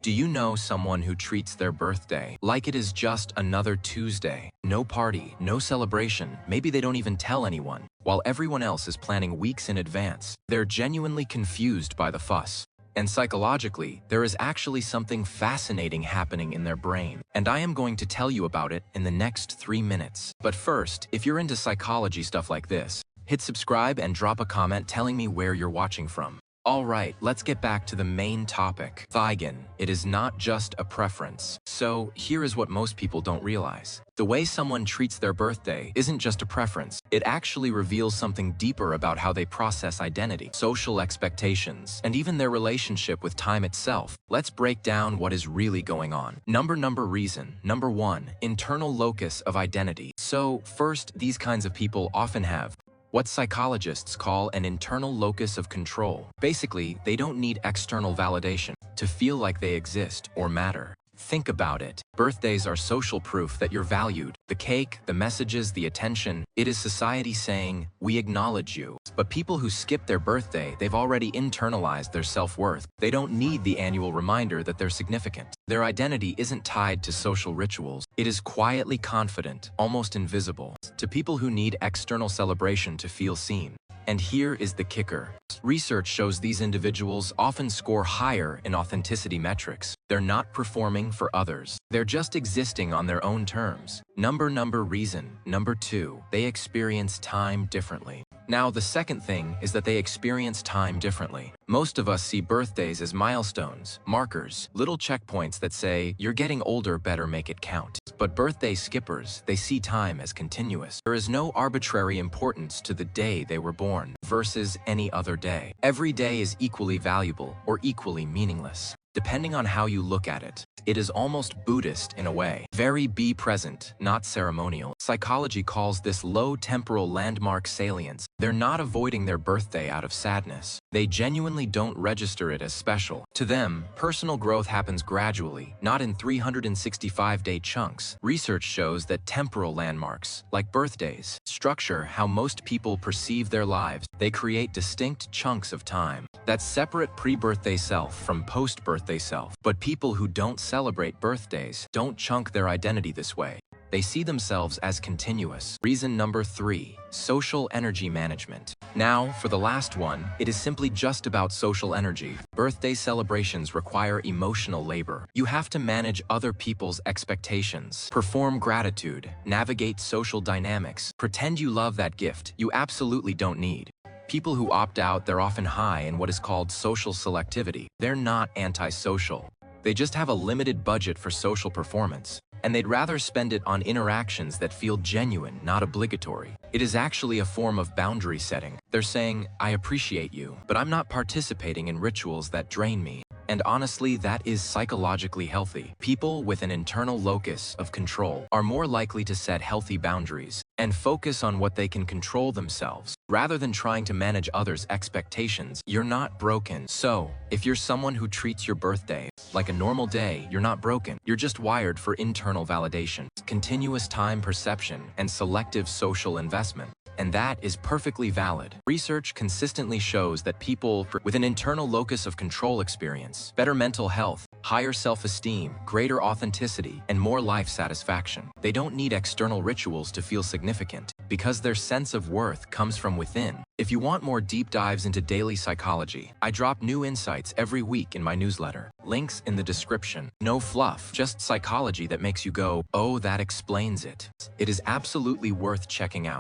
Do you know someone who treats their birthday like it is just another Tuesday? No party, no celebration, maybe they don't even tell anyone, while everyone else is planning weeks in advance. They're genuinely confused by the fuss. And psychologically, there is actually something fascinating happening in their brain. And I am going to tell you about it in the next 3 minutes. But first, if you're into psychology stuff like this, hit subscribe and drop a comment telling me where you're watching from. Alright, let's get back to the main topic. Thigin. It is not just a preference. So, here is what most people don't realize. The way someone treats their birthday isn't just a preference. It actually reveals something deeper about how they process identity, social expectations, and even their relationship with time itself. Let's break down what is really going on. Number reason. Number 1. Internal locus of identity. So, first, these kinds of people often have what psychologists call an internal locus of control. Basically, they don't need external validation to feel like they exist or matter. Think about it. Birthdays are social proof that you're valued. The cake, the messages, the attention, it is society saying, we acknowledge you. But people who skip their birthday, they've already internalized their self-worth. They don't need the annual reminder that they're significant. Their identity isn't tied to social rituals. It is quietly confident, almost invisible, to people who need external celebration to feel seen. And here is the kicker. Research shows these individuals often score higher in authenticity metrics. They're not performing for others. They're just existing on their own terms. Number reason. Number 2, they experience time differently. Now, the second thing is that they experience time differently. Most of us see birthdays as milestones, markers, little checkpoints that say, you're getting older, better make it count. But birthday skippers, they see time as continuous. There is no arbitrary importance to the day they were born versus any other day. Every day is equally valuable or equally meaningless, depending on how you look at it. It is almost Buddhist in a way. Very be present, not ceremonial. Psychology calls this low temporal landmark salience. They're not avoiding their birthday out of sadness. They genuinely don't register it as special. To them, personal growth happens gradually, not in 365-day chunks. Research shows that temporal landmarks, like birthdays, structure how most people perceive their lives. They create distinct chunks of time that separate pre-birthday self from post-birthday self. But people who don't celebrate birthdays don't chunk their identity this way. They see themselves as continuous. Reason number 3, social energy management. Now, for the last one, it is simply just about social energy. Birthday celebrations require emotional labor. You have to manage other people's expectations, perform gratitude, navigate social dynamics, pretend you love that gift you absolutely don't need. People who opt out, they're often high in what is called social selectivity. They're not antisocial. They just have a limited budget for social performance, and they'd rather spend it on interactions that feel genuine, not obligatory. It is actually a form of boundary setting. They're saying, I appreciate you, but I'm not participating in rituals that drain me. And honestly, that is psychologically healthy. People with an internal locus of control are more likely to set healthy boundaries and focus on what they can control themselves, rather than trying to manage others' expectations. You're not broken. So, if you're someone who treats your birthday like a normal day, you're not broken. You're just wired for internal validation, continuous time perception, and selective social investment. And that is perfectly valid. Research consistently shows that people with an internal locus of control experience better mental health, higher self-esteem, greater authenticity, and more life satisfaction. They don't need external rituals to feel significant, because their sense of worth comes from within. If you want more deep dives into daily psychology, I drop new insights every week in my newsletter. Links in the description. No fluff, just psychology that makes you go, oh, that explains it. It is absolutely worth checking out.